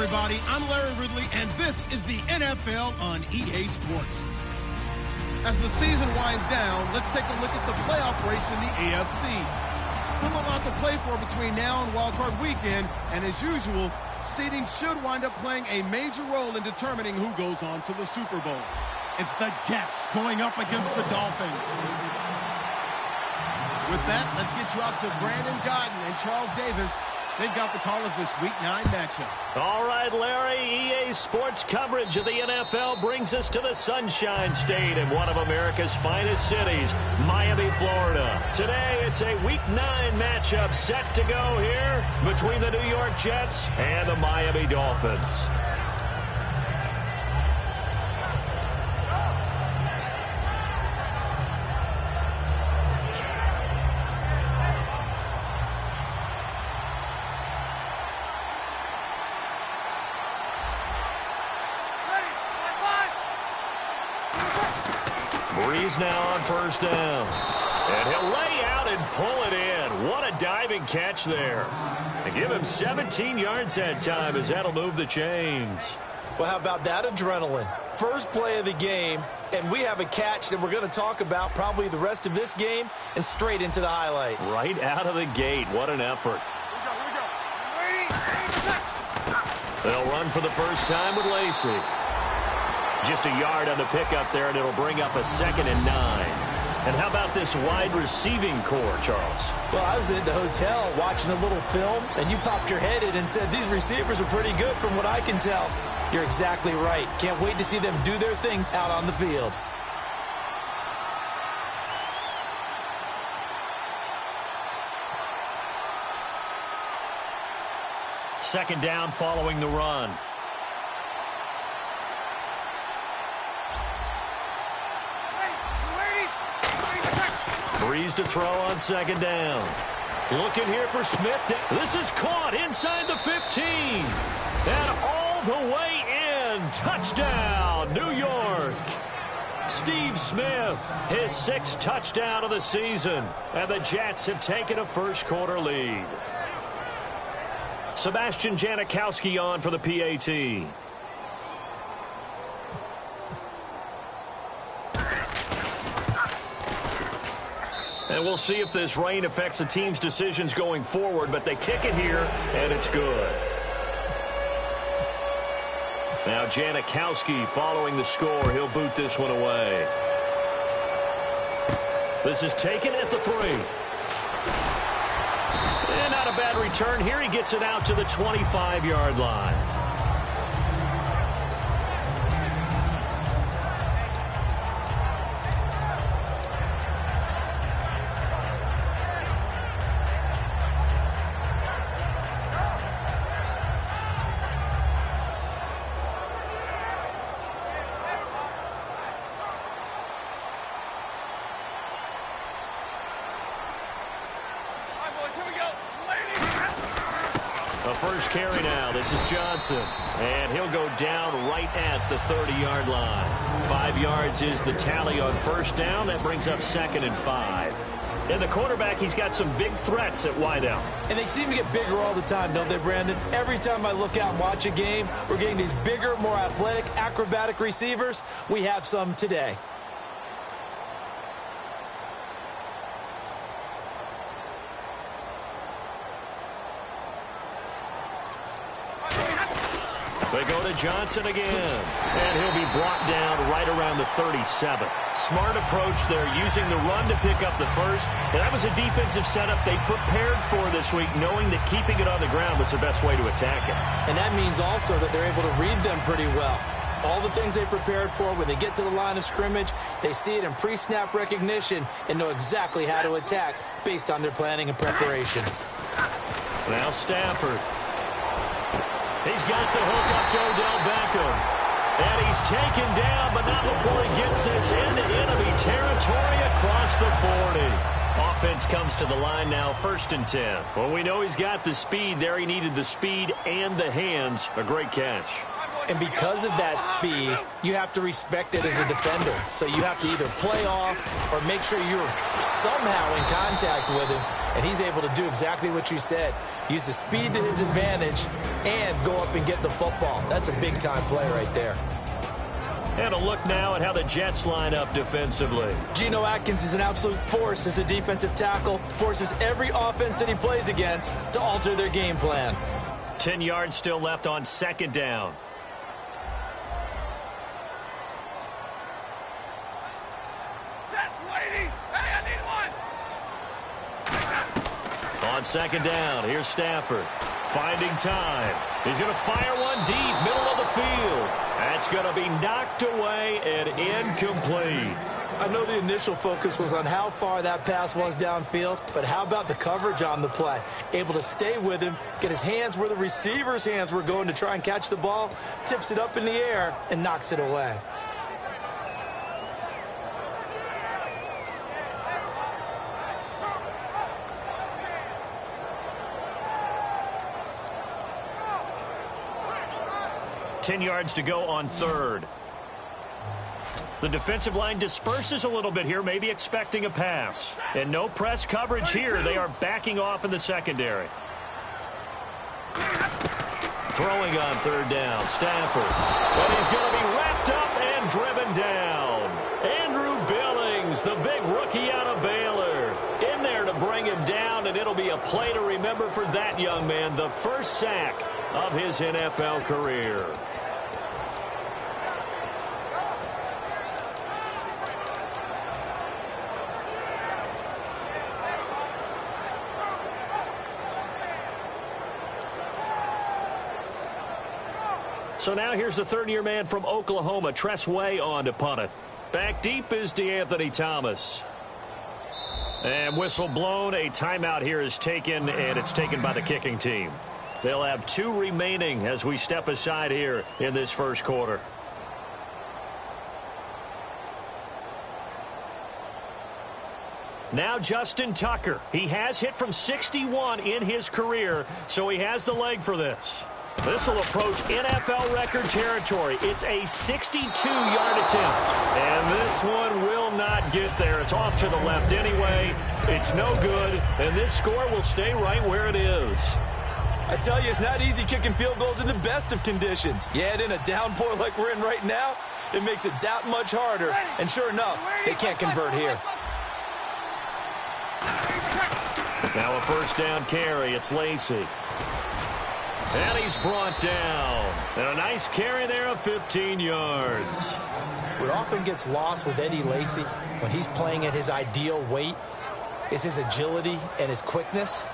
everybody. I'm Larry Ridley, and this is the NFL on EA Sports. As the season winds down, let's take a look at the playoff race in the AFC. Still a lot to play for between now and Wild Card Weekend, and as usual, seeding should wind up playing a major role in determining who goes on to the Super Bowl. It's the Jets going up against the Dolphins. With that, let's get you out to Brandon Godden and Charles Davis. They've got the call of this Week 9 matchup. All right, Larry, EA Sports coverage of the NFL brings us to the Sunshine State in one of America's finest cities, Miami, Florida. Today, it's a Week 9 matchup set to go here between the New York Jets and the Miami Dolphins. Breeze now on first down. And he'll lay out and pull it in. What a diving catch there. And give him 17 yards that time as that'll move the chains. Well, how about that adrenaline? First play of the game, and we have a catch that we're going to talk about probably the rest of this game and straight into the highlights. Right out of the gate. What an effort. They'll run for the first time with Lacey. Just a yard on the pickup there, and it'll bring up a 2nd and 9. And how about this wide receiving core, Charles? Well, I was at the hotel watching a little film, and you popped your head in and said, these receivers are pretty good from what I can tell. You're exactly right. Can't wait to see them do their thing out on the field. Second down following the run. Breeze to throw on second down. Looking here for Smith. This is caught inside the 15. And all the way in. Touchdown, New York. Steve Smith, his 6th touchdown of the season. And the Jets have taken a first-quarter lead. Sebastian Janikowski on for the PAT. And we'll see if this rain affects the team's decisions going forward, but they kick it here, and it's good. Now Janikowski following the score. He'll boot this one away. This is taken at the 3. And not a bad return here. He gets it out to the 25-yard line. The first carry now. This is Johnson. And he'll go down right at the 30-yard line. 5 yards is the tally on first down. That brings up 2nd and 5. And the quarterback, he's got some big threats at wideout. And they seem to get bigger all the time, don't they, Brandon? Every time I look out and watch a game, we're getting these bigger, more athletic, acrobatic receivers. We have some today. They go to Johnson again, and he'll be brought down right around the 37. Smart approach there, using the run to pick up the first. And that was a defensive setup they prepared for this week, knowing that keeping it on the ground was the best way to attack it. And that means also that they're able to read them pretty well. All the things they prepared for, when they get to the line of scrimmage, they see it in pre-snap recognition and know exactly how to attack based on their planning and preparation. Now Stafford. He's got the hook up to Odell Beckham. And he's taken down, but not before he gets this into enemy territory across the 40. Offense comes to the line now, 1st and 10. Well, we know he's got the speed there. He needed the speed and the hands. A great catch. And because of that speed, you have to respect it as a defender. So you have to either play off or make sure you're somehow in contact with him. And he's able to do exactly what you said. Use the speed to his advantage and go up and get the football. That's a big-time play right there. And a look now at how the Jets line up defensively. Geno Atkins is an absolute force as a defensive tackle. Forces every offense that he plays against to alter their game plan. 10 yards still left on second down. On second down, here's Stafford. Finding time. He's going to fire one deep, middle of the field. That's going to be knocked away and incomplete. I know the initial focus was on how far that pass was downfield, but how about the coverage on the play? Able to stay with him, get his hands where the receiver's hands were going to try and catch the ball, tips it up in the air, and knocks it away. Ten yards to go on third. The defensive line disperses a little bit here, maybe expecting a pass. And no press coverage here. They are backing off in the secondary. Throwing on third down, Stafford. But he's going to be wrapped up and driven down. Andrew Billings, the big rookie out of Baylor, in there to bring him down, and it'll be a play to remember for that young man. The first sack of his NFL career. So now here's the third-year man from Oklahoma, Tress Way, on to punt it. Back deep is DeAnthony Thomas. And whistle blown. A timeout here is taken, and it's taken by the kicking team. They'll have 2 remaining as we step aside here in this first quarter. Now Justin Tucker. He has hit from 61 in his career, so he has the leg for this. This will approach NFL record territory. It's a 62-yard attempt. And this one will not get there. It's off to the left anyway. It's no good. And this score will stay right where it is. I tell you, it's not easy kicking field goals in the best of conditions. You add in a downpour like we're in right now, it makes it that much harder. And sure enough, they can't convert here. Now a first down carry. It's Lacy. And he's brought down. And a nice carry there of 15 yards. What often gets lost with Eddie Lacy when he's playing at his ideal weight is his agility and his quickness.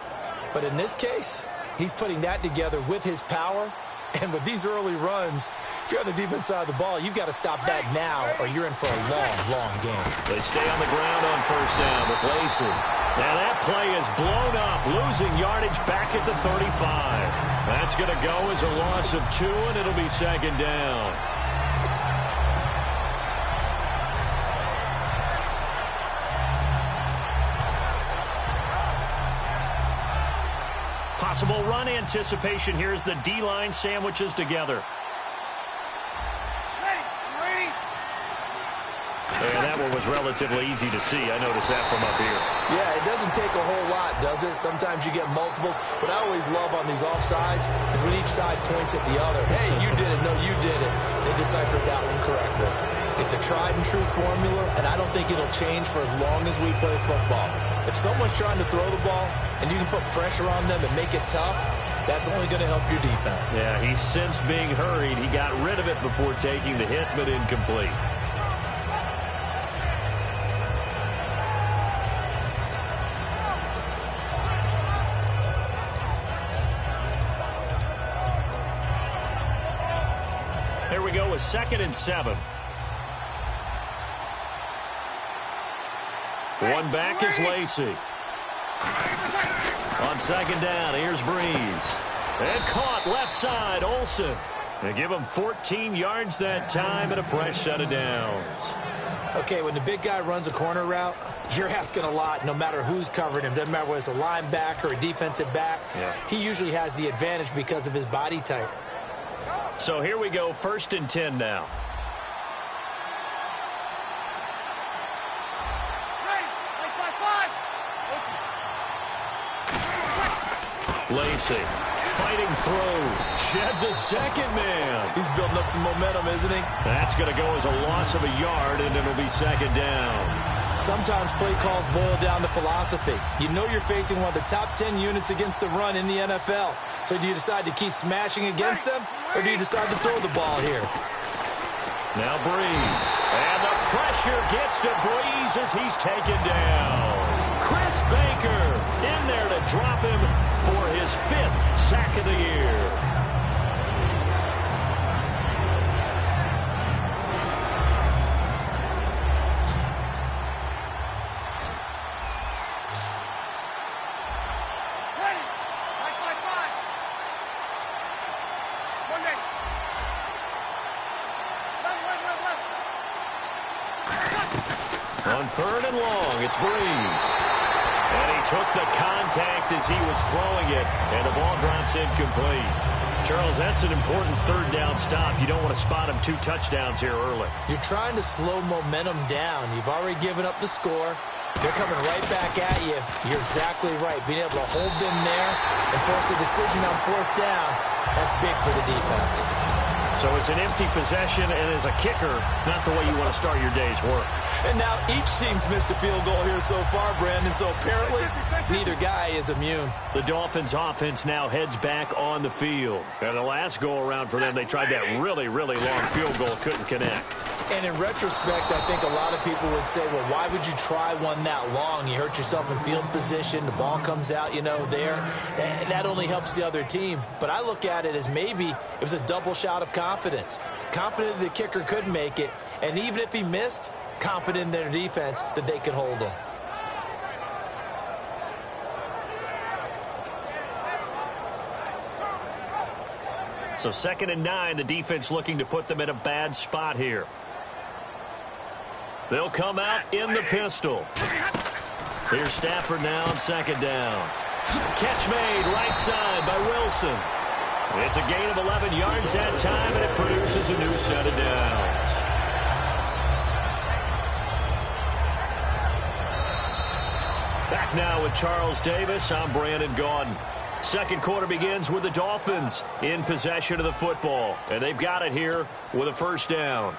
But in this case, he's putting that together with his power. And with these early runs, if you're on the defense side of the ball, you've got to stop that now or you're in for a long, long game. They stay on the ground on first down with Lacy. Now that play is blown up, losing yardage back at the 35. That's going to go as a loss of 2, and it'll be second down. Possible run anticipation here as the D-line sandwiches together. And that one was relatively easy to see. I noticed that from up here. Yeah, it doesn't take a whole lot, does it? Sometimes you get multiples. What I always love on these offsides is when each side points at the other. Hey, you did it. No, you did it. They deciphered that one correctly. It's a tried-and-true formula, and I don't think it'll change for as long as we play football. If someone's trying to throw the ball and you can put pressure on them and make it tough, that's only going to help your defense. Yeah, he's since being hurried. He got rid of it before taking the hit, but incomplete. Here we go with 2nd and 7. One back is Lacy. On second down, here's Breeze. And caught left side, Olsen. They give him 14 yards that time and a fresh set of downs. Okay, when the big guy runs a corner route, you're asking a lot no matter who's covering him. Doesn't matter whether it's a linebacker or a defensive back. Yeah. He usually has the advantage because of his body type. So here we go, 1st and 10 now. Lacey, fighting through, sheds a second man. He's building up some momentum, isn't he? That's going to go as a loss of a yard, and it'll be 2nd down. Sometimes play calls boil down to philosophy. You know you're facing one of the top 10 units against the run in the NFL. So do you decide to keep smashing against them, or do you decide to throw the ball here? Now Breeze, and the pressure gets to Breeze as he's taken down. Chris Baker in there to drop him for his 5th sack of the year. On 3rd and long, it's Breeze. And he took the contact as he was throwing it, and the ball drops incomplete. Charles, that's an important 3rd down stop. You don't want to spot him 2 touchdowns here early. You're trying to slow momentum down. You've already given up the score. They're coming right back at you. You're exactly right. Being able to hold them there and force a decision on 4th down, that's big for the defense. So it's an empty possession, and as a kicker, not the way you want to start your day's work. And now each team's missed a field goal here so far, Brandon, so apparently neither guy is immune. The Dolphins' offense now heads back on the field. And the last go-around for them, they tried that really, really long field goal, couldn't connect. And in retrospect, I think a lot of people would say, well, why would you try one that long? You hurt yourself in field position. The ball comes out, there. And that only helps the other team. But I look at it as maybe it was a double shot of confidence. Confident the kicker could make it. And even if he missed, confident in their defense that they could hold him. So 2nd and 9, the defense looking to put them in a bad spot here. They'll come out in the pistol. Here's Stafford now on 2nd down. Catch made right side by Wilson. It's a gain of 11 yards that time, and it produces a new set of downs. Back now with Charles Davis. I'm Brandon Gaudin. 2nd quarter begins with the Dolphins in possession of the football, and they've got it here with a 1st down.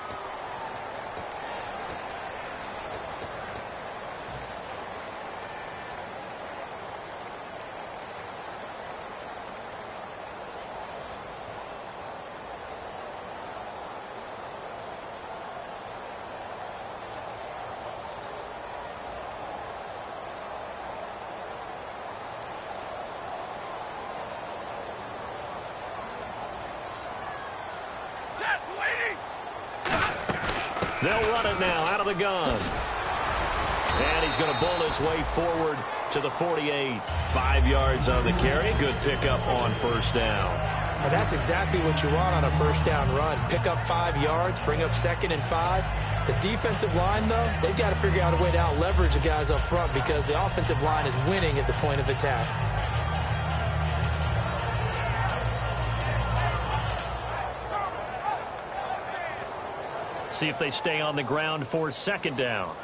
They'll run it now out of the gun. And he's going to bull his way forward to the 48. 5 yards on the carry. Good pickup on 1st down. And that's exactly what you want on a 1st down run. Pick up 5 yards, bring up 2nd and 5. The defensive line, though, they've got to figure out a way to out-leverage the guys up front because the offensive line is winning at the point of attack. See if they stay on the ground for 2nd down.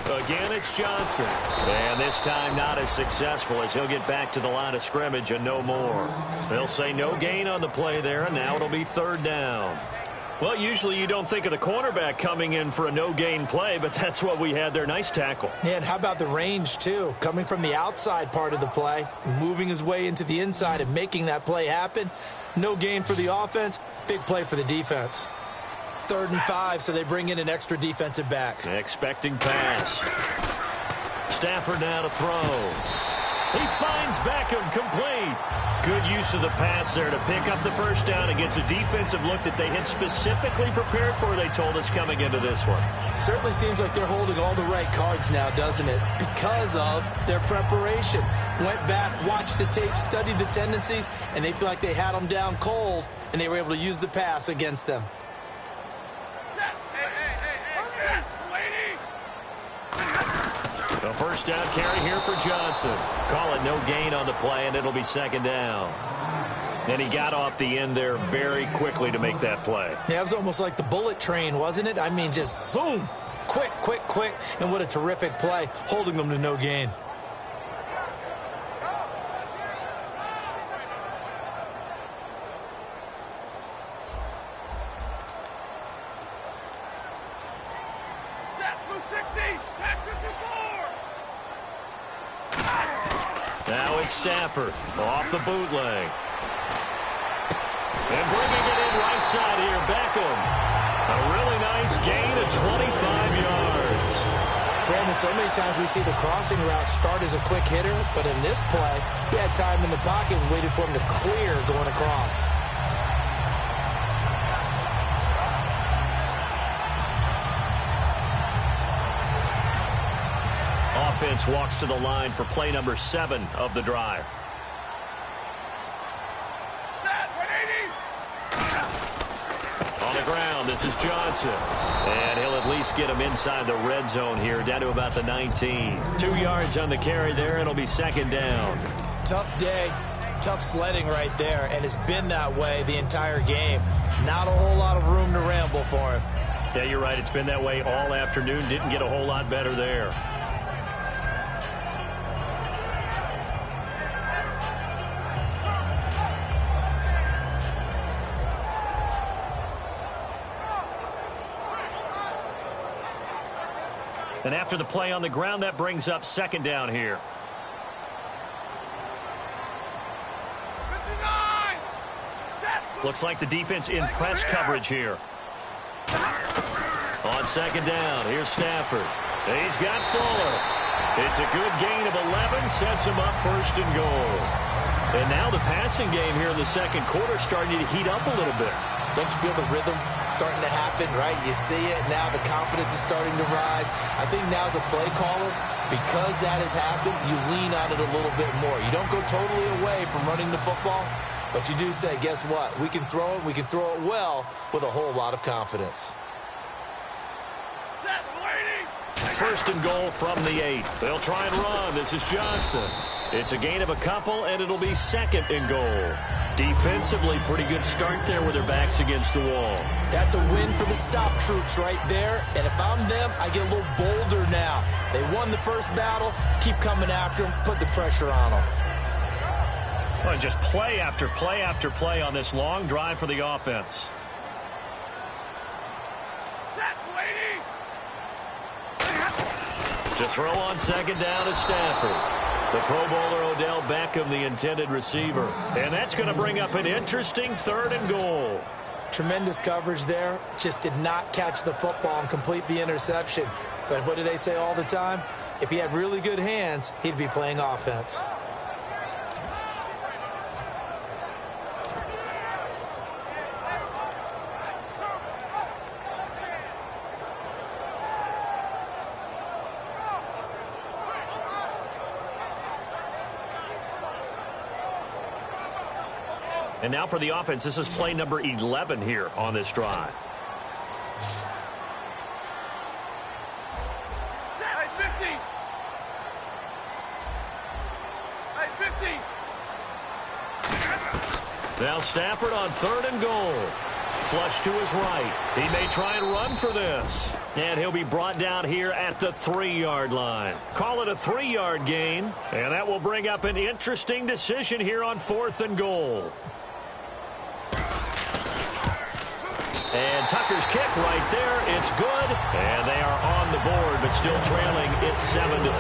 Again, it's Johnson. And this time not as successful as he'll get back to the line of scrimmage and no more. They'll say no gain on the play there, and now it'll be 3rd down. Well, usually you don't think of the cornerback coming in for a no-gain play, but that's what we had there. Nice tackle. Yeah, and how about the range, too? Coming from the outside part of the play, moving his way into the inside and making that play happen. No gain for the offense, big play for the defense. 3rd and 5, so they bring in an extra defensive back. Expecting pass. Stafford now to throw. He finds Beckham complete. Good use of the pass there to pick up the 1st down against a defensive look that they had specifically prepared for, they told us, coming into this one. Certainly seems like they're holding all the right cards now, doesn't it? Because of their preparation. Went back, watched the tape, studied the tendencies, and they feel like they had them down cold, and they were able to use the pass against them. A first down carry here for Johnson. Call it no gain on the play, and it'll be second down. And he got off the end there very quickly to make that play. Yeah, it was almost like the bullet train, wasn't it? I mean, just zoom. Quick, quick, quick. And what a terrific play, holding them to no gain. Now it's Stafford off the bootleg. And bringing it in right side here, Beckham. A really nice gain of 25 yards. Brandon, so many times we see the crossing route start as a quick hitter, but in this play, he had time in the pocket and waited for him to clear going across. Offense walks to the line for play number 7 of the drive. On the ground, this is Johnson. And he'll at least get him inside the red zone here, down to about the 19. 2 yards on the carry there. It'll be second down. Tough day, tough sledding right there, and it's been that way the entire game. Not a whole lot of room to ramble for him. Yeah, you're right. It's been that way all afternoon. Didn't get a whole lot better there. And after the play on the ground, that brings up second down here. 59. Looks like the defense in press coverage here. On second down, here's Stafford. He's got Fuller. It's a good gain of 11, sets him up first and goal. And now the passing game here in the second quarter starting to heat up a little bit. Don't you feel the rhythm starting to happen, right? You see it. Now the confidence is starting to rise. I think now as a play caller, because that has happened, you lean on it a little bit more. You don't go totally away from running the football, but you do say, guess what? We can throw it. We can throw it well with a whole lot of confidence. First and goal from the 8. They'll try and run. This is Johnson. It's a gain of a couple, and it'll be second and goal. Defensively, pretty good start there with their backs against the wall. That's a win for the stop troops right there. And if I'm them, I get a little bolder now. They won the first battle. Keep coming after them. Put the pressure on them. Well, just play after play after play on this long drive for the offense. To throw on second down is Stafford. The Pro Bowler Odell Beckham, the intended receiver. And that's going to bring up an interesting third and goal. Tremendous coverage there. Just did not catch the football and complete the interception. But what do they say all the time? If he had really good hands, he'd be playing offense. And now for the offense, this is play number 11 here on this drive. Now Stafford on third and goal. Flush to his right. He may try and run for this. And he'll be brought down here at the 3-yard line. Call it a 3-yard gain. And that will bring up an interesting decision here on fourth and goal. And Tucker's kick right there. It's good. And they are on the board, but still trailing. It's 7-3.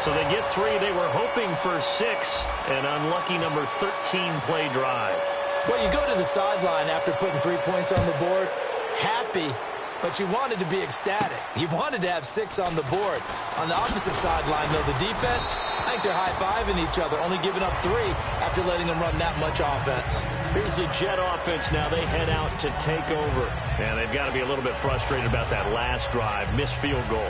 So they get 3. They were hoping for 6. An unlucky number 13 play drive. Well, you go to the sideline after putting 3 points on the board, happy, but you wanted to be ecstatic. You wanted to have 6 on the board. On the opposite sideline, though, the defense, I think they're high-fiving each other, only giving up 3 after letting them run that much offense. Here's the Jet offense now. They head out to take over. And they've got to be a little bit frustrated about that last drive, missed field goal.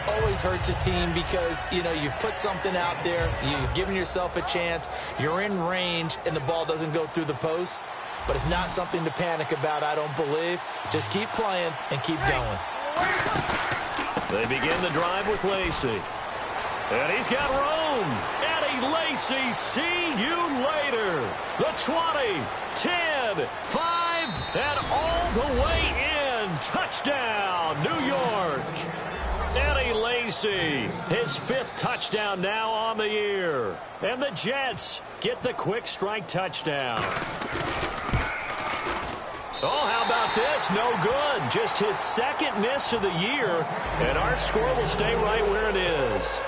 Always hurts a team because, you know, you've put something out there, you've given yourself a chance, you're in range, and the ball doesn't go through the posts. But it's not something to panic about, I don't believe. Just keep playing and keep going. They begin the drive with Lacey. And he's got room. Eddie Lacy, see you later. The 20, 10, 5, and all the way in. Touchdown, New York. Eddie Lacy, his 5th touchdown now on the year. And the Jets get the quick strike touchdown. Oh, how about this? No good. Just his 2nd miss of the year. And our score will stay right where it is.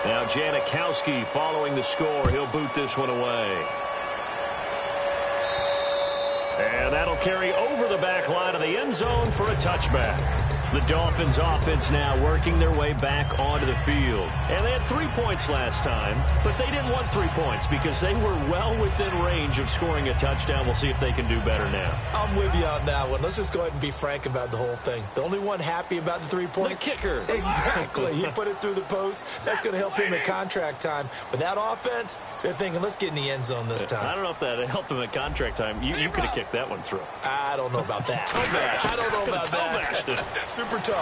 Now Janikowski following the score. He'll boot this one away. And that'll carry over the back line of the end zone for a touchback. The Dolphins offense now working their way back onto the field. And they had 3 points last time, but they didn't want 3 points because they were well within range of scoring a touchdown. We'll see if they can do better now. I'm with you on that one. Let's just go ahead and be frank about the whole thing. The only one happy about the 3-point? The kicker. Exactly. He put it through the post. That's going to help him at contract time. But that offense, they're thinking, let's get in the end zone this time. I don't know if that helped him at contract time. You could have kicked that one through. I don't know about that. I don't know about that. Super toe.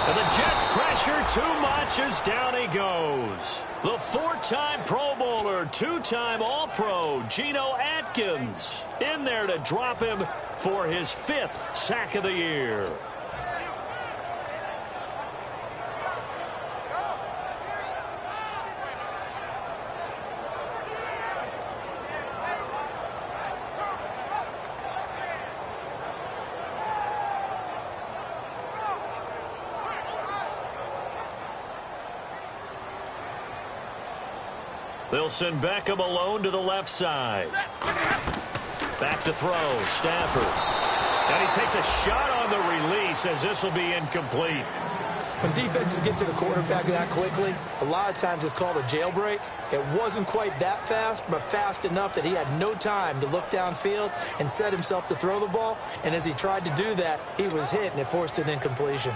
And the Jets pressure too much as down he goes. The 4-time Pro Bowler, 2-time All-Pro, Geno Atkins, in there to drop him for his 5th sack of the year. They'll send Beckham alone to the left side. Back to throw, Stafford. And he takes a shot on the release as this will be incomplete. When defenses get to the quarterback that quickly, a lot of times it's called a jailbreak. It wasn't quite that fast, but fast enough that he had no time to look downfield and set himself to throw the ball. And as he tried to do that, he was hit, and it forced an incompletion.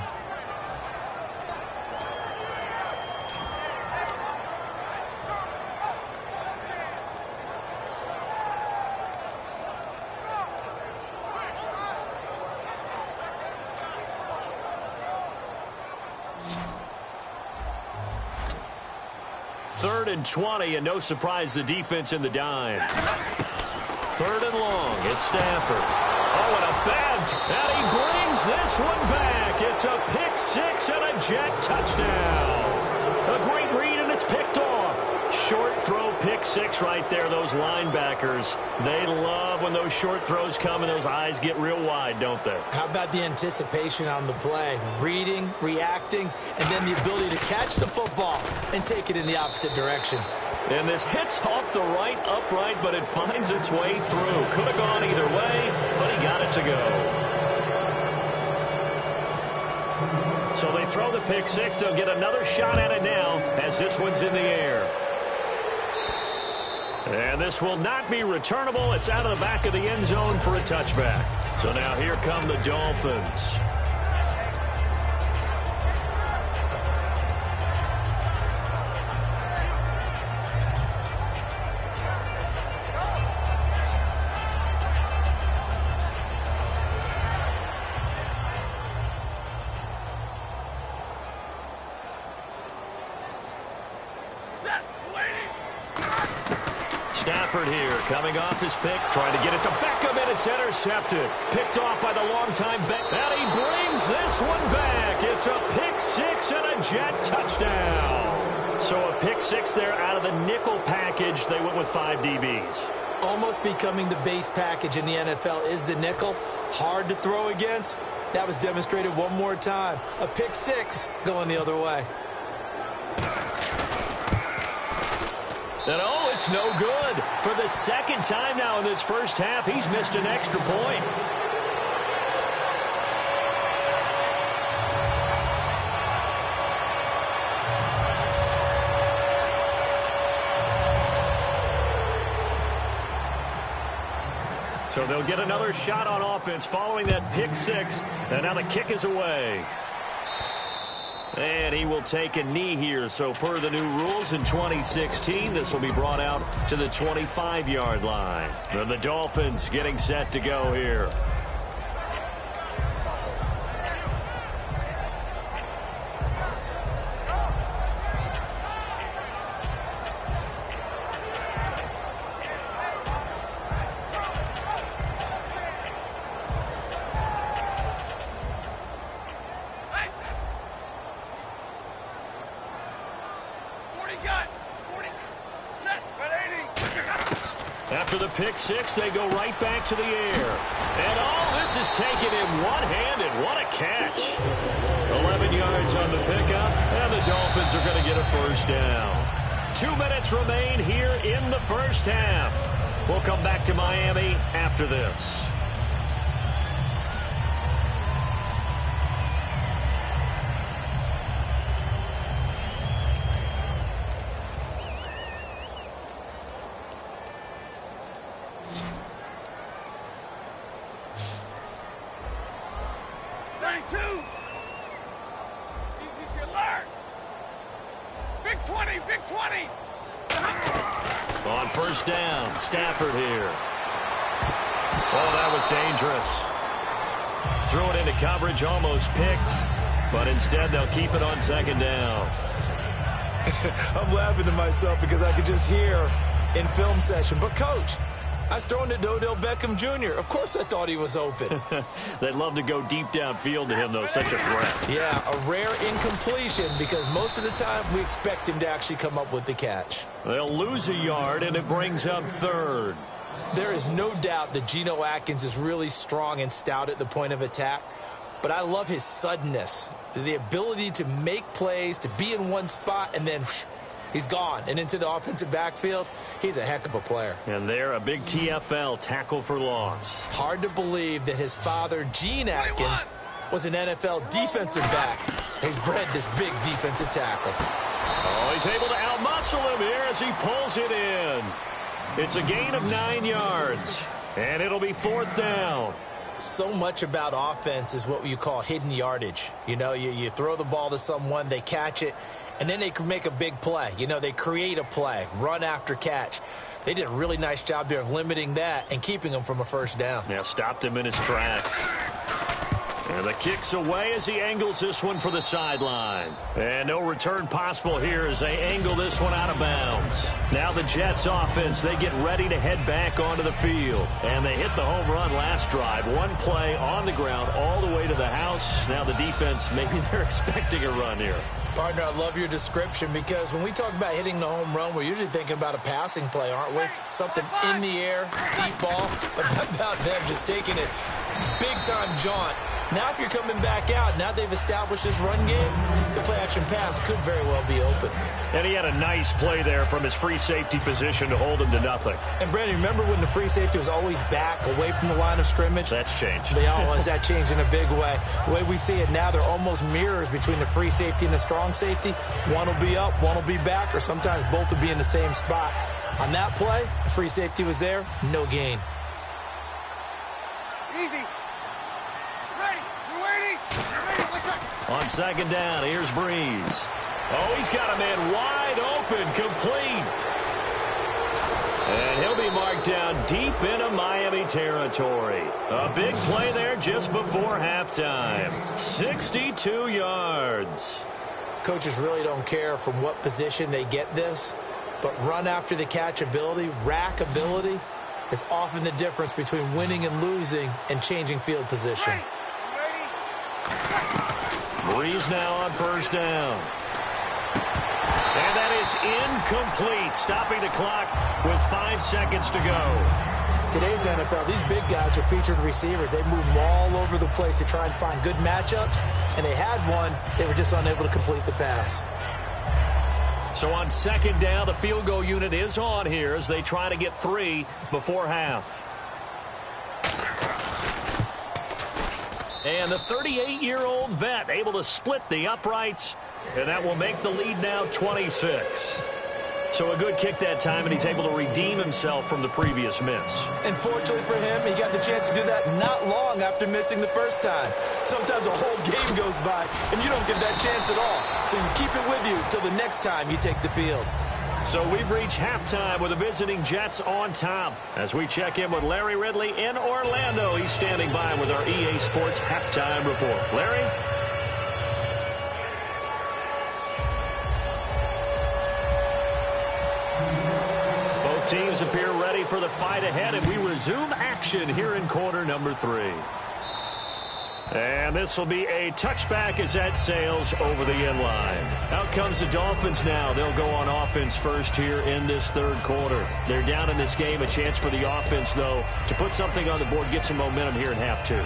Third and 20, and no surprise, the defense in the dime. 3rd and long, it's Stafford. Oh, and a bad, and he brings this one back. It's a pick 6 and a Jet touchdown. A great read, and it's picked off. Short throw, pick 6 right there. Those linebackers, they love when those short throws come and those eyes get real wide, don't they? How about the anticipation on the play? Reading, reacting, and then the ability to catch the football and take it in the opposite direction. And this hits off the right upright, but it finds its way through. Could have gone either way, but he got it to go. So they throw the pick 6. They'll get another shot at it now as this one's in the air. And this will not be returnable. It's out of the back of the end zone for a touchback. So now here come the Dolphins. Stafford here, coming off his pick, trying to get it to Beckham, and it's intercepted. Picked off by the longtime Beckham, and he brings this one back. It's a pick 6 and a Jet touchdown. So a pick 6 there out of the nickel package. They went with 5 DBs. Almost becoming the base package in the NFL is the nickel. Hard to throw against. That was demonstrated one more time. A pick 6 going the other way. And oh, it's no good. For the 2nd time now in this first half, he's missed an extra point. So they'll get another shot on offense following that pick 6. And now the kick is away. And he will take a knee here. So per the new rules in 2016, this will be brought out to the 25-yard line. And the Dolphins getting set to go here. got? 40. Set. At 80. After the pick six, they go right back to the air. And all this is taken in one-handed. What a catch. 11 yards on the pickup, and the Dolphins are going to get a first down. 2 minutes remain here in the first half. We'll come back to Miami after this. On first down, Stafford here. Oh, that was dangerous. Threw it into coverage, almost picked, but instead they'll keep it on second down. I'm laughing to myself because I could just hear in film session, but coach, I was throwing to Odell Beckham Jr. Of course I thought he was open. They'd love to go deep downfield to him, though. Such a threat. Yeah, a rare incompletion because most of the time we expect him to actually come up with the catch. They'll lose a yard, and it brings up third. There is no doubt that Geno Atkins is really strong and stout at the point of attack, but I love his suddenness, the ability to make plays, to be in one spot, and then he's gone and into the offensive backfield. He's a heck of a player. And there, a big TFL, tackle for loss. Hard to believe that his father, Gene Atkins, was an NFL defensive back. He's bred this big defensive tackle. Oh, he's able to outmuscle him here as he pulls it in. It's a gain of 9 yards, and it'll be fourth down. So much about offense is what you call hidden yardage. You know, you throw the ball to someone, they catch it, and then they can make a big play. You know, they create a play, run after catch. They did a really nice job there of limiting that and keeping him from a first down. Yeah, stopped him in his tracks. And the kick's away as he angles this one for the sideline. And no return possible here as they angle this one out of bounds. Now the Jets offense, they get ready to head back onto the field. And they hit the home run last drive. One play on the ground all the way to the house. Now the defense, maybe they're expecting a run here. Partner, I love your description because when we talk about hitting the home run, we're usually thinking about a passing play, aren't we? Something in the air, deep ball. But how about them just taking it big-time jaunt? Now if you're coming back out, now they've established this run game, the play-action pass could very well be open. And he had a nice play there from his free safety position to hold him to nothing. And, Brandon, remember when the free safety was always back, away from the line of scrimmage? That's changed. Has that changed in a big way? The way we see it now, they're almost mirrors between the free safety and the strong safety. One will be up, one will be back, or sometimes both will be in the same spot. On that play, the free safety was there, no gain. Easy. Ready. You're waiting. On second down, here's Breeze. Oh, he's got a man wide open, complete. And he'll be marked down deep into Miami territory. A big play there just before halftime. 62 yards. Coaches really don't care from what position they get this, but run after the catch ability, rack ability, is often the difference between winning and losing and changing field position. Breeze now on first down. And that is incomplete, stopping the clock with 5 seconds to go. Today's NFL, these big guys are featured receivers. They move all over the place to try and find good matchups, and they had one. They were just unable to complete the pass. So on second down, the field goal unit is on here as they try to get 3 before half. And the 38-year-old vet able to split the uprights, and that will make the lead now 26. So a good kick that time, and he's able to redeem himself from the previous miss. And fortunately for him, he got the chance to do that not long after missing the first time. Sometimes a whole game goes by, and you don't get that chance at all. So you keep it with you till the next time you take the field. So we've reached halftime with the visiting Jets on top. As we check in with Larry Ridley in Orlando, he's standing by with our EA Sports Halftime Report. Larry? Both teams appear ready for the fight ahead, and we resume action here in quarter number 3. And this will be a touchback as that sails over the end line. Out comes the Dolphins now. They'll go on offense first here in this third quarter. They're down in this game. A chance for the offense, though, to put something on the board, get some momentum here in half two.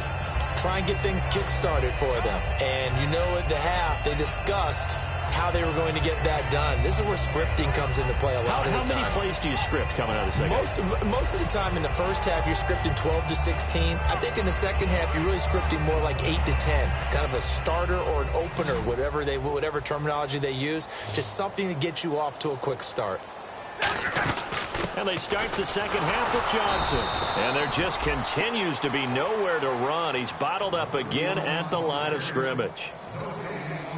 Try and get things kick-started for them. And you know at the half, they discussed how they were going to get that done. This is where scripting comes into play a lot of the time. How many plays do you script coming out of the second? Most of the time in the first half, you're scripting 12 to 16. I think in the second half, you're really scripting more like 8 to 10. Kind of a starter or an opener, whatever terminology they use. Just something to get you off to a quick start. And they start the second half with Johnson. And there just continues to be nowhere to run. He's bottled up again at the line of scrimmage.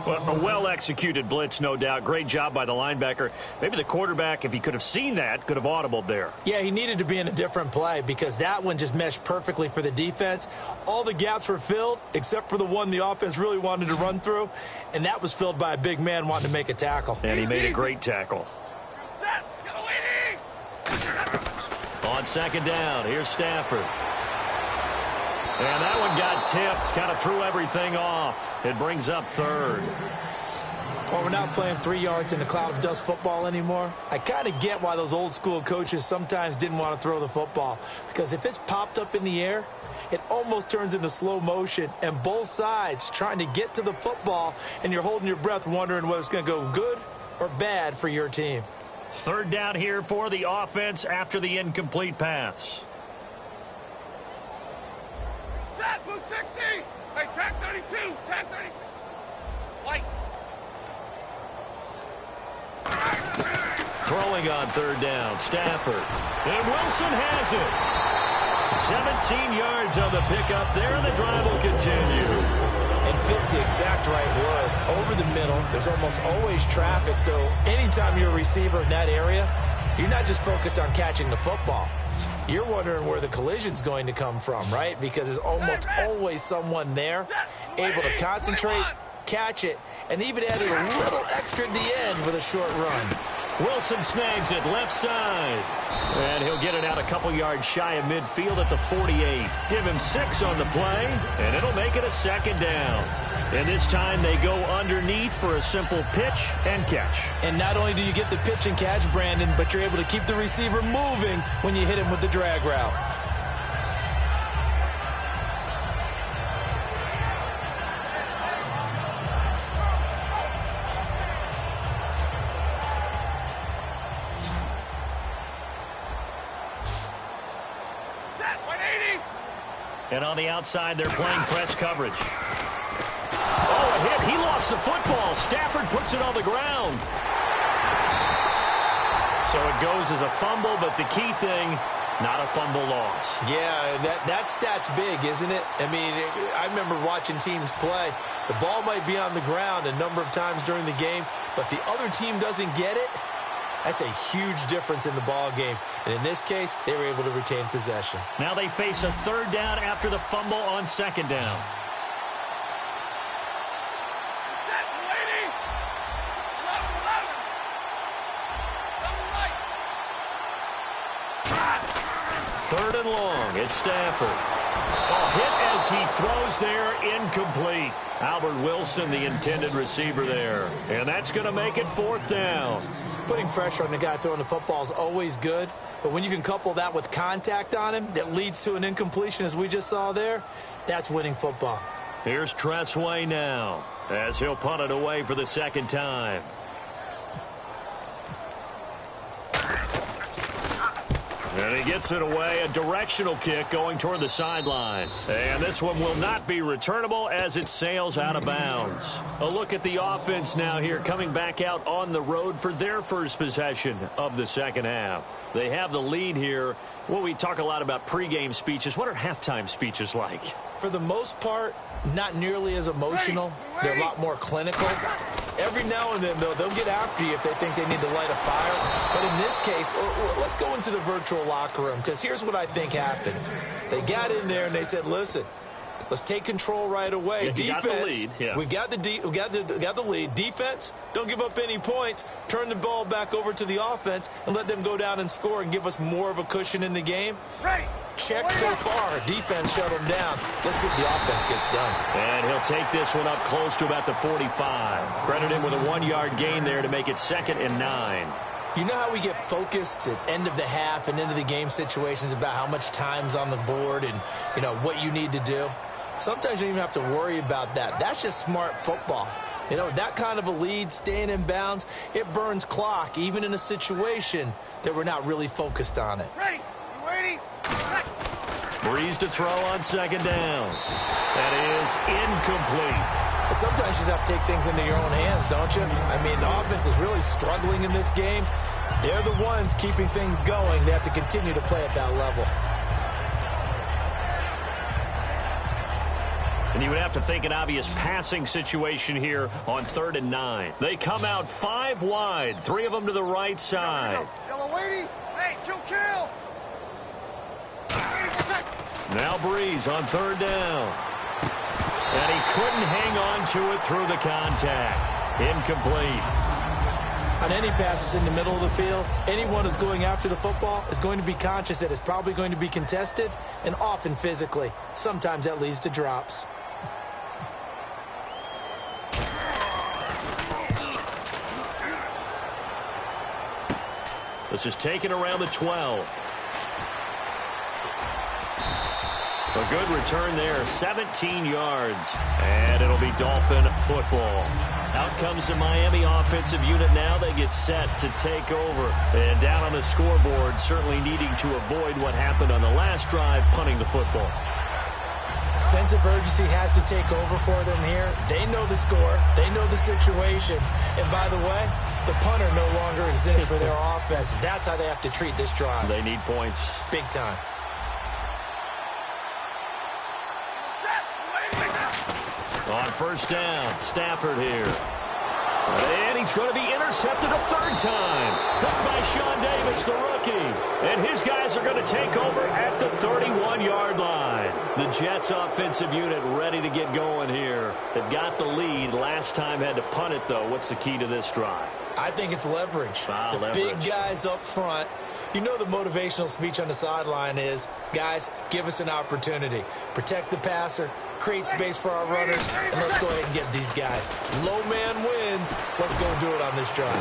Well, a well-executed blitz, no doubt. Great job by the linebacker. Maybe the quarterback, if he could have seen that, could have audibled there. Yeah, he needed to be in a different play because that one just meshed perfectly for the defense. All the gaps were filled except for the one the offense really wanted to run through, and that was filled by a big man wanting to make a tackle. And he made a great tackle. Set. Get away. On second down, here's Stafford. And that one got tipped, kind of threw everything off. It brings up third. Well, we're not playing 3 yards in a cloud of dust football anymore. I kind of get why those old school coaches sometimes didn't want to throw the football. Because if it's popped up in the air, it almost turns into slow motion. And both sides trying to get to the football, and you're holding your breath wondering whether it's going to go good or bad for your team. Third down here for the offense after the incomplete pass. Set. Move 60. Hey, tag 32. Tag 32. White. Throwing on third down, Stafford. And Wilson has it. 17 yards on the pickup there, and the drive will continue. It fits the exact right word. Over the middle, there's almost always traffic, so anytime you're a receiver in that area, you're not just focused on catching the football. You're wondering where the collision's going to come from, right? Because there's almost always someone there able to concentrate, catch it, and even adding a little extra at the end with a short run. Wilson snags it left side. And he'll get it out a couple yards shy of midfield at the 48. Give him 6 on the play, and it'll make it a second down. And this time they go underneath for a simple pitch and catch. And not only do you get the pitch and catch, Brandon, but you're able to keep the receiver moving when you hit him with the drag route. And on the outside, they're playing press coverage. Oh, a hit. He lost the football. Stafford puts it on the ground. So it goes as a fumble, but the key thing, not a fumble loss. Yeah, that stat's big, isn't it? I mean, I remember watching teams play. The ball might be on the ground a number of times during the game, but the other team doesn't get it. That's a huge difference in the ball game. And in this case, they were able to retain possession. Now they face a third down after the fumble on second down. Third and long. It's Stafford. A hit as he throws there, incomplete. Albert Wilson, the intended receiver there. And that's going to make it fourth down. Putting pressure on the guy throwing the football is always good, but when you can couple that with contact on him that leads to an incompletion, as we just saw there, that's winning football. Here's Tressway now as he'll punt it away for the second time. And he gets it away, a directional kick going toward the sideline. And this one will not be returnable as it sails out of bounds. A look at the offense now here, coming back out on the road for their first possession of the second half. They have the lead here. Well, we talk a lot about pregame speeches. What are halftime speeches like? For the most part, not nearly as emotional. They're a lot more clinical. Every now and then, though, they'll get after you if they think they need to light a fire. But in this case, let's go into the virtual locker room, because here's what I think happened. They got in there and they said, listen, let's take control right away. Yeah, defense, got the lead. Yeah. we got the lead. Defense, don't give up any points. Turn the ball back over to the offense and let them go down and score and give us more of a cushion in the game. Ready. check so far. Defense shut him down. Let's see if the offense gets done. And he'll take this one up close to about the 45. Credit him with a 1-yard gain there to make it 2nd and 9. You know how we get focused at end of the half and into the game situations about how much time's on the board and, you know, what you need to do? Sometimes you don't even have to worry about that. That's just smart football. You know, that kind of a lead, staying in bounds, it burns clock, even in a situation that we're not really focused on it. Ready? You ready? Breeze to throw on 2nd down. That is incomplete. Sometimes you just have to take things into your own hands, don't you? I mean, the offense is really struggling in this game. They're the ones keeping things going. They have to continue to play at that level. And you would have to think an obvious passing situation here on 3rd and 9. They come out 5 wide, 3 of them to the right side. Yellow lady. Hey, kill. Now Breeze on 3rd down. And he couldn't hang on to it through the contact. Incomplete. On any passes in the middle of the field, anyone who's going after the football is going to be conscious that it's probably going to be contested, and often physically. Sometimes that leads to drops. This is taken around the 12. A good return there, 17 yards. And it'll be Dolphin football. Out comes the Miami offensive unit now. They get set to take over. And down on the scoreboard, certainly needing to avoid what happened on the last drive, punting the football. Sense of urgency has to take over for them here. They know the score. They know the situation. And by the way, the punter no longer exists for their offense. That's how they have to treat this drive. They need points. Big time. On 1st down, Stafford here. And he's going to be intercepted a 3rd time. Hooked by Sean Davis, the rookie. And his guys are going to take over at the 31-yard line. The Jets offensive unit ready to get going here. They've got the lead. Last time had to punt it, though. What's the key to this drive? I think it's leverage. Leverage. Big guys up front. You know the motivational speech on the sideline is, guys, give us an opportunity. Protect the passer, create space for our runners, and let's go ahead and get these guys. Low man wins. Let's go do it on this drive.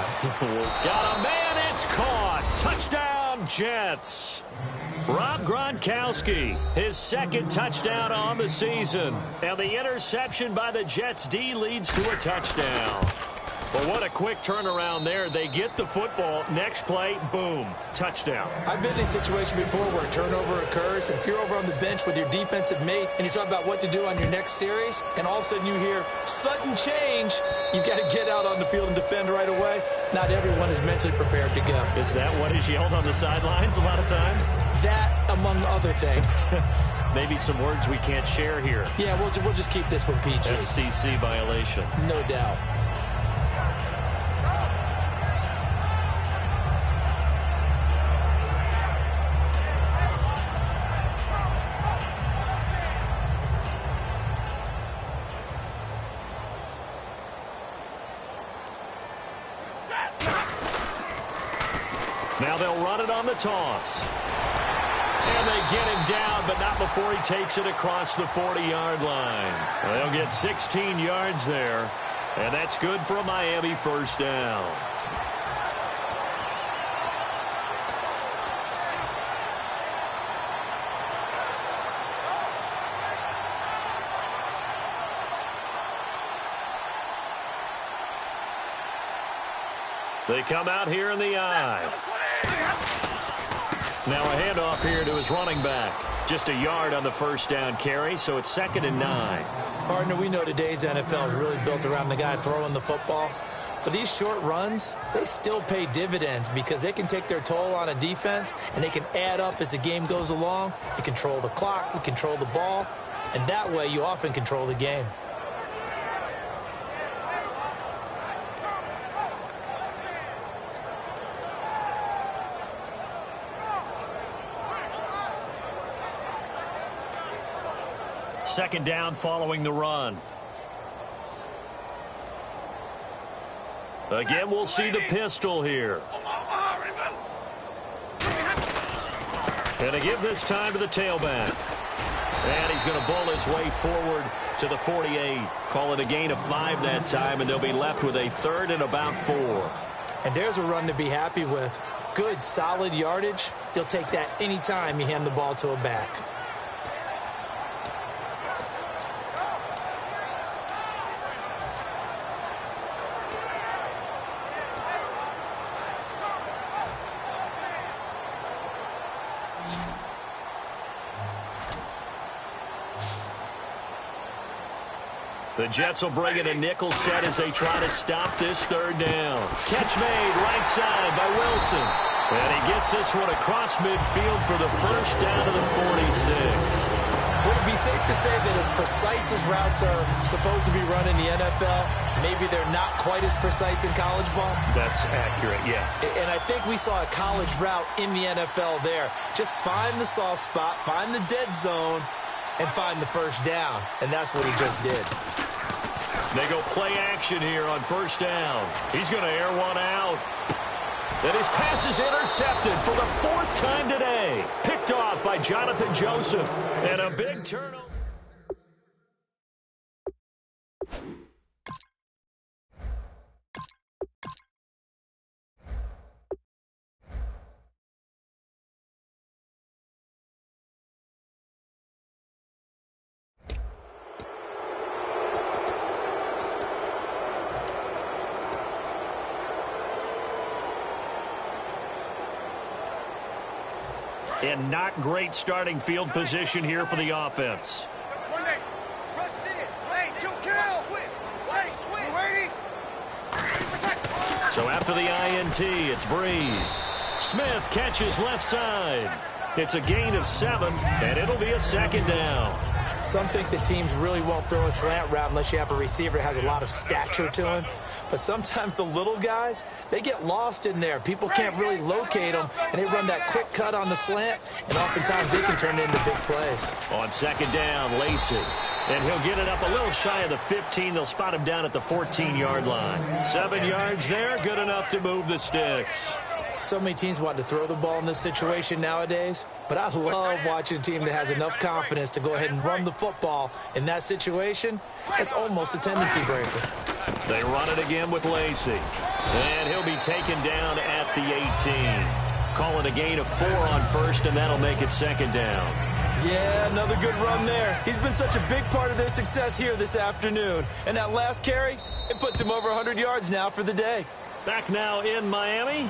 Got a man, it's caught. Touchdown, Jets. Rob Gronkowski, his 2nd touchdown on the season. And the interception by the Jets D leads to a touchdown. Well, what a quick turnaround there. They get the football. Next play, boom, touchdown. I've been in a situation before where a turnover occurs, and if you're over on the bench with your defensive mate and you talk about what to do on your next series, and all of a sudden you hear sudden change, you've got to get out on the field and defend right away. Not everyone is mentally prepared to go. Is that what is yelled on the sidelines a lot of times? That, among other things. Maybe some words we can't share here. Yeah, we'll just keep this one PG. FCC violation. No doubt. Now they'll run it on the toss. And they get him down, but not before he takes it across the 40-yard line. They'll get 16 yards there, and that's good for a Miami 1st down. They come out here in the eye. Now a handoff here to his running back. Just a yard on the 1st down carry, so it's 2nd and 9. Partner, we know today's NFL is really built around the guy throwing the football. But these short runs, they still pay dividends because they can take their toll on a defense, and they can add up as the game goes along. You control the clock, you control the ball, and that way you often control the game. Second down following the run. Again, we'll see the pistol here. And they give this time to the tailback. And he's going to bowl his way forward to the 48. Call it a gain of 5 that time, and they'll be left with a 3rd and about 4. And there's a run to be happy with. Good, solid yardage. He'll take that any time you hand the ball to a back. The Jets will bring in a nickel set as they try to stop this 3rd down. Catch made right side by Wilson. And he gets this one across midfield for the 1st down to the 46. Would it be safe to say that as precise as routes are supposed to be run in the NFL, maybe they're not quite as precise in college ball? That's accurate, yeah. And I think we saw a college route in the NFL there. Just find the soft spot, find the dead zone, and find the 1st down. And that's what he just did. They go play action here on 1st down. He's going to air one out. And his pass is intercepted for the 4th time today. Picked off by Jonathan Joseph. And a big turnover. And not great starting field position here for the offense. So after the INT, it's Breeze. Smith catches left side. It's a gain of 7, and it'll be a 2nd down. Some think that teams really won't throw a slant route unless you have a receiver that has a lot of stature to him. But sometimes the little guys, they get lost in there. People can't really locate them, and they run that quick cut on the slant, and oftentimes they can turn it into big plays. On 2nd down, Lacey. And he'll get it up a little shy of the 15. They'll spot him down at the 14-yard line. 7 yards there, good enough to move the sticks. So many teams want to throw the ball in this situation nowadays, but I love watching a team that has enough confidence to go ahead and run the football in that situation. It's almost a tendency breaker. They run it again with Lacey. And he'll be taken down at the 18. Call it a gain of 4 on 1st, and that'll make it 2nd down. Yeah, another good run there. He's been such a big part of their success here this afternoon. And that last carry, it puts him over 100 yards now for the day. Back now in Miami.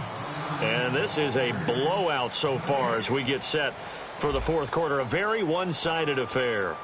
And this is a blowout so far as we get set for the 4th quarter. A very one-sided affair.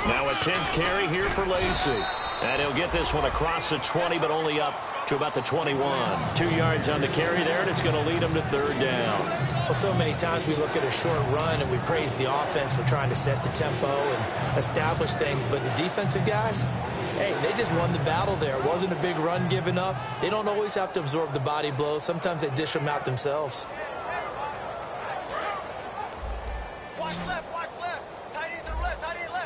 Now a 10th carry here for Lacey. And he'll get this one across the 20, but only up to about the 21. 2 yards on the carry there, and it's going to lead him to 3rd down. Well, so many times we look at a short run and we praise the offense for trying to set the tempo and establish things, but the defensive guys, hey, they just won the battle there. It wasn't a big run given up. They don't always have to absorb the body blows. Sometimes they dish them out themselves.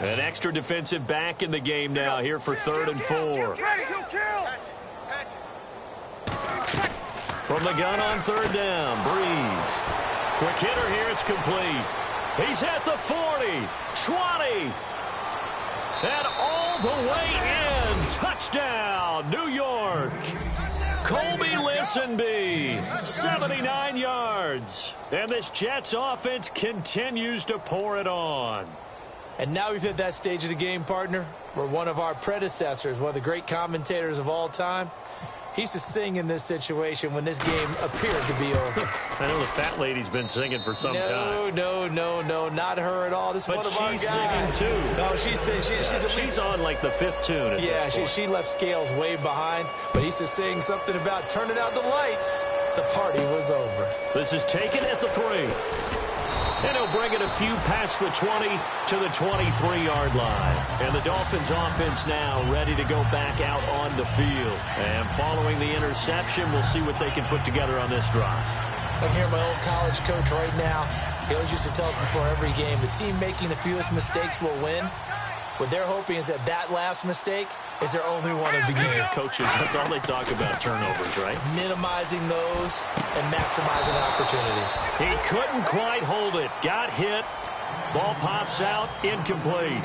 An extra defensive back in the game now here for 3rd and 4. From the gun on 3rd down, Breeze. Quick hitter here, it's complete. He's at the 40, 20, and all the way in. Touchdown, New York. Colby Listenbee, 79 yards. And this Jets offense continues to pour it on. And now we've hit that stage of the game, partner, where one of our predecessors, one of the great commentators of all time, he used to sing in this situation when this game appeared to be over. I know the fat lady's been singing for some time. No, not her at all. This is one of our guys. But she's singing, too. No, she's singing. She's on, like, the 5th tune at this point. She left Scales way behind, but he used to sing something about turning out the lights. The party was over. This is taken at the 3. And he'll bring it a few past the 20 to the 23-yard line. And the Dolphins offense now ready to go back out on the field. And following the interception, we'll see what they can put together on this drive. I hear my old college coach right now. He always used to tell us before every game, the team making the fewest mistakes will win. What they're hoping is that that last mistake is their only one of the game. Coaches, that's all they talk about, turnovers, right? Minimizing those and maximizing opportunities. He couldn't quite hold it. Got hit. Ball pops out. Incomplete.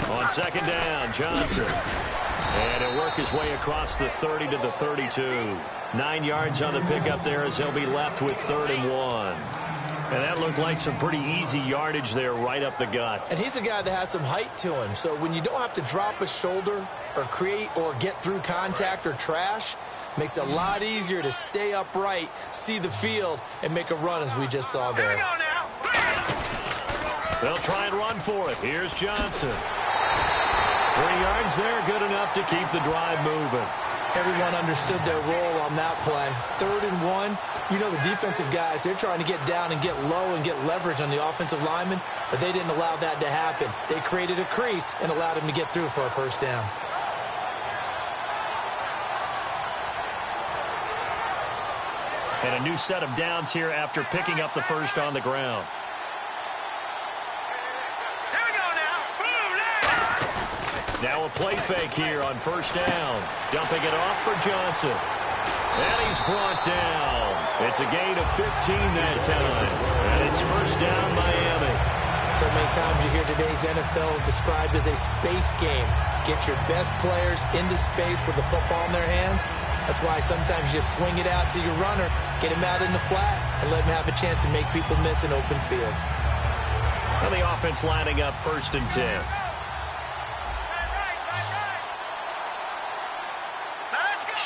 On second down, Johnson. And he'll work his way across the 30 to the 32. 9 yards on the pickup there as he'll be left with 3rd and 1. And that looked like some pretty easy yardage there right up the gut. And he's a guy that has some height to him. So when you don't have to drop a shoulder or create or get through contact or trash, makes it a lot easier to stay upright, see the field, and make a run as we just saw there. They'll try and run for it. Here's Johnson. 3 yards there, good enough to keep the drive moving. Everyone understood their role on that play. 3rd and 1, you know the defensive guys, they're trying to get down and get low and get leverage on the offensive lineman, but they didn't allow that to happen. They created a crease and allowed him to get through for a first down. And a new set of downs here after picking up the first on the ground. Now a play fake here on first down. Dumping it off for Johnson. And he's brought down. It's a gain of 15 that time. And it's first down, Miami. So many times you hear today's NFL described as a space game. Get your best players into space with the football in their hands. That's why sometimes you just swing it out to your runner, get him out in the flat, and let him have a chance to make people miss an open field. And the offense lining up 1st and 10.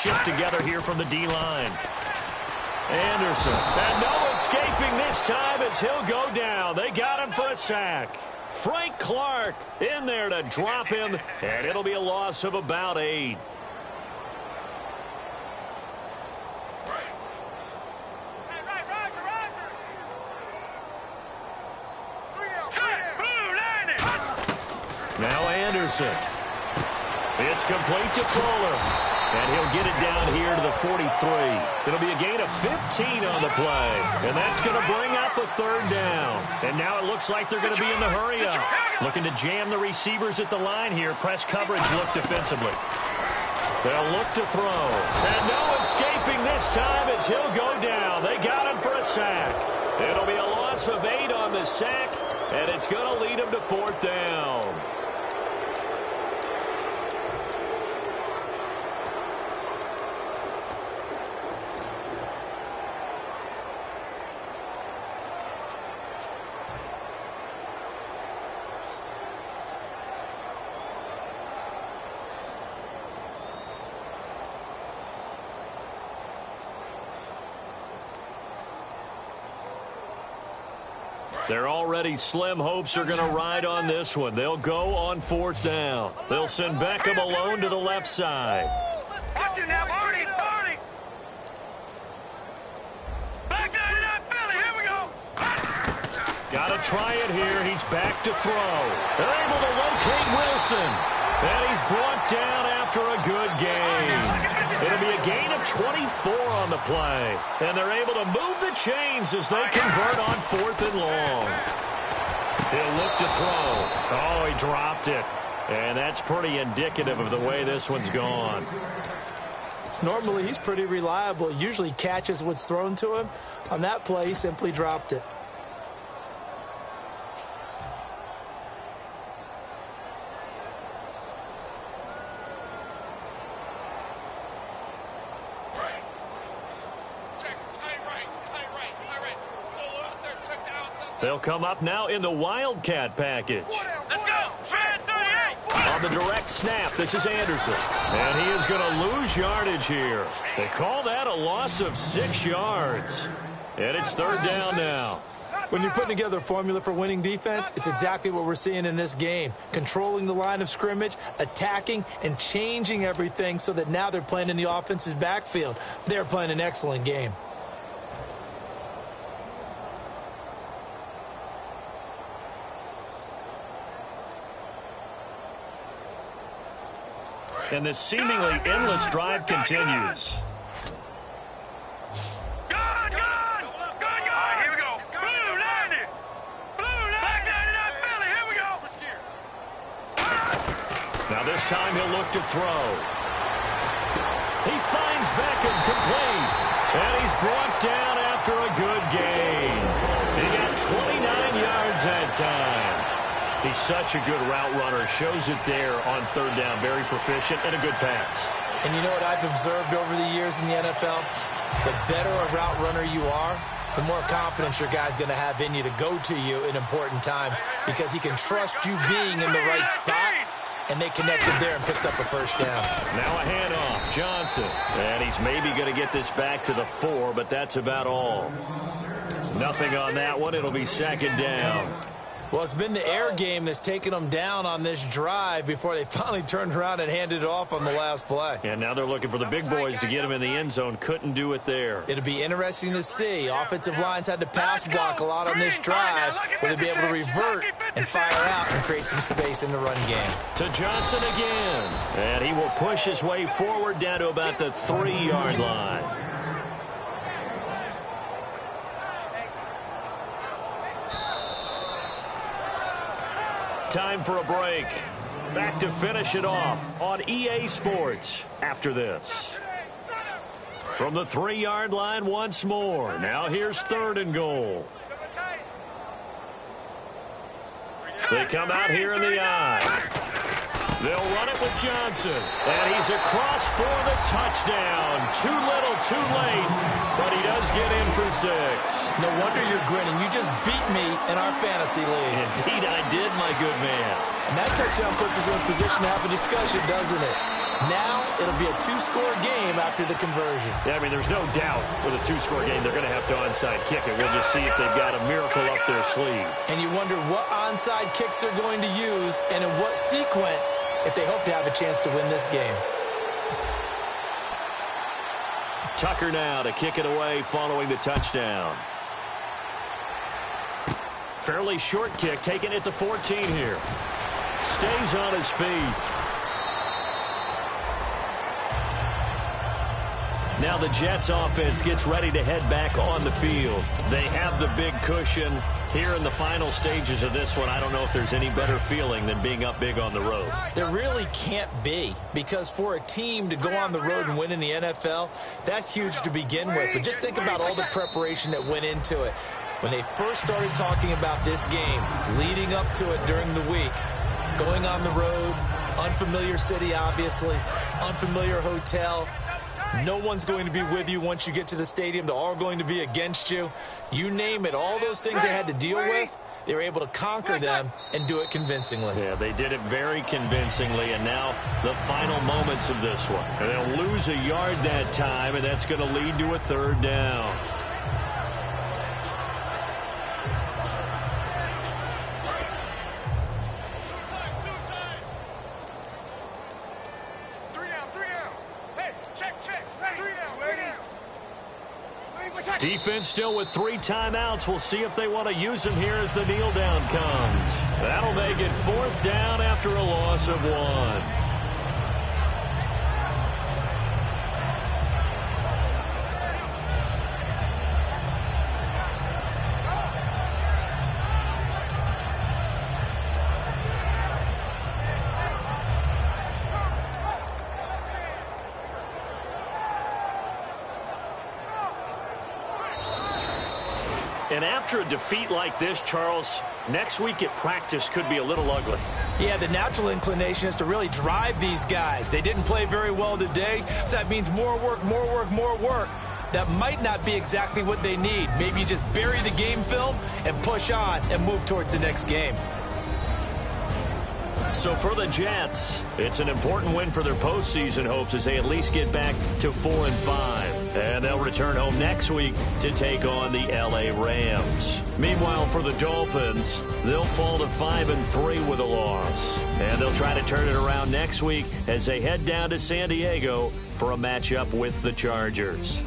Shift together here from the D-line. Anderson. And no escaping this time as he'll go down. They got him for a sack. Frank Clark in there to drop him, and it'll be a loss of about 8. Now Anderson. It's complete to Fuller. And he'll get it down here to the 43. It'll be a gain of 15 on the play. And that's going to bring up a 3rd down. And now it looks like they're going to be in the hurry-up. Looking to jam the receivers at the line here. Press coverage look defensively. They'll look to throw. And no escaping this time as he'll go down. They got him for a sack. It'll be a loss of 8 on the sack. And it's going to lead him to 4th down. Their already slim hopes are going to ride on this one. They'll go on 4th down. They'll send Beckham alone to the left side. Watch it now, Barney, Barney. Back down to that Philly. Here we go. Got to try it here. He's back to throw. They're able to locate Wilson. And he's brought down after a good game. It'll be a gain of 24 on the play. And they're able to move the chains as they convert on 4th and long. He'll look to throw. Oh, he dropped it. And that's pretty indicative of the way this one's gone. Normally, he's pretty reliable. He usually catches what's thrown to him. On that play, he simply dropped it. They'll come up now in the Wildcat package. Let's go. 38. On the direct snap, this is Anderson. And he is going to lose yardage here. They call that a loss of 6 yards. And it's third down now. When you're putting together a formula for winning defense, it's exactly what we're seeing in this game. Controlling the line of scrimmage, attacking, and changing everything so that now they're playing in the offense's backfield. They're playing an excellent game. And this seemingly endless drive continues. Now this time he'll look to throw. He finds Beckham complete. And he's brought down after a good gain. He got 29 yards that time. He's such a good route runner. Shows it there on third down. Very proficient and a good pass. And you know what I've observed over the years in the NFL? The better a route runner you are, the more confidence your guy's going to have in you to go to you in important times because he can trust you being in the right spot. And they connected there and picked up a first down. Now a handoff, Johnson. And he's maybe going to get this back to the 4, but that's about all. Nothing on that one. It'll be second down. Well, it's been the air game that's taken them down on this drive before they finally turned around and handed it off on the last play. And now they're looking for the big boys to get him in the end zone. Couldn't do it there. It'll be interesting to see. Offensive lines had to pass block a lot on this drive. Will they be able to revert and fire out and create some space in the run game? To Johnson again. And he will push his way forward down to about the 3-yard line. Time for a break. Back to finish it off on EA Sports after this. From the 3-yard line once more. Now here's 3rd and goal. They come out here in the I. They'll run it with Johnson. And he's across for the touchdown. Too little, too late. But he does get in for 6. No wonder you're grinning. You just beat me in our fantasy league. Indeed I did, my good man. And that touchdown puts us in a position to have a discussion, doesn't it? Now it'll be a 2-score game after the conversion. Yeah, I mean, there's no doubt with a 2-score game they're going to have to onside kick it. We'll just see if they've got a miracle up their sleeve. And you wonder what onside kicks they're going to use and in what sequence if they hope to have a chance to win this game. Tucker now to kick it away following the touchdown. Fairly short kick, taken at the 14 here. Stays on his feet. Now the Jets offense gets ready to head back on the field. They have the big cushion here in the final stages of this one. I don't know if there's any better feeling than being up big on the road. There really can't be, because for a team to go on the road and win in the NFL, that's huge to begin with. But just think about all the preparation that went into it. When they first started talking about this game, leading up to it during the week, going on the road, unfamiliar city, obviously, unfamiliar hotel. No one's going to be with you once you get to the stadium. They're all going to be against you. You name it, all those things they had to deal with, they were able to conquer them and do it convincingly. Yeah, they did it very convincingly, and now the final moments of this one. And they'll lose a yard that time, and that's going to lead to a 3rd down. Defense still with 3 timeouts. We'll see if they want to use them here as the kneel down comes. That'll make it 4th down after a loss of 1. And after a defeat like this, Charles, next week at practice could be a little ugly. Yeah, the natural inclination is to really drive these guys. They didn't play very well today, so that means more work, more work, more work. That might not be exactly what they need. Maybe you just bury the game film and push on and move towards the next game. So for the Jets, it's an important win for their postseason hopes as they at least get back to 4-5. And they'll return home next week to take on the LA Rams. Meanwhile, for the Dolphins, they'll fall to 5-3 with a loss. And they'll try to turn it around next week as they head down to San Diego for a matchup with the Chargers.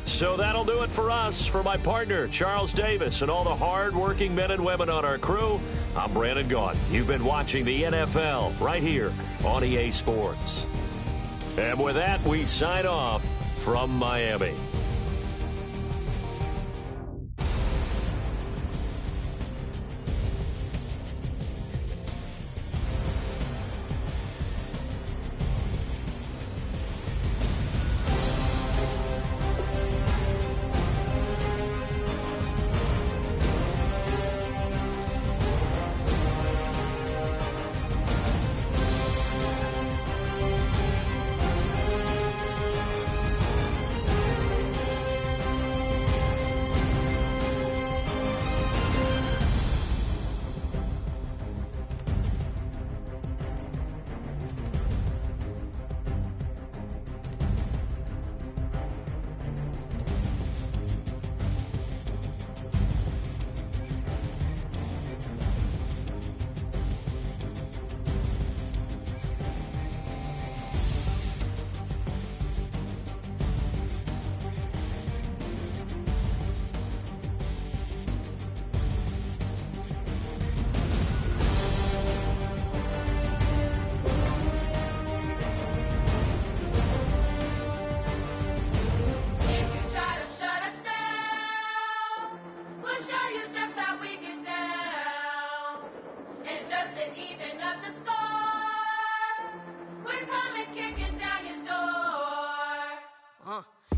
So that'll do it for us. For my partner, Charles Davis, and all the hard-working men and women on our crew, I'm Brandon Gaudin. You've been watching the NFL right here on EA Sports. And with that, we sign off from Miami.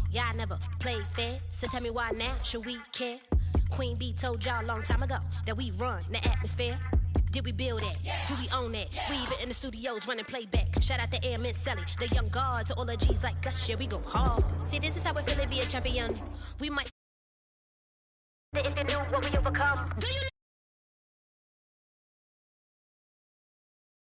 Y'all never played fair, so tell me why now should we care? Queen Bee told y'all a long time ago that we run the atmosphere. Did we build it? Yeah. Do we own it? Yeah. We even in the studios running playback. Shout out to Airman Sally, the young guards, all the G's like us. Yeah, we go hard. See, this is how it feel to be a champion. We might if you knew what we overcome. Do you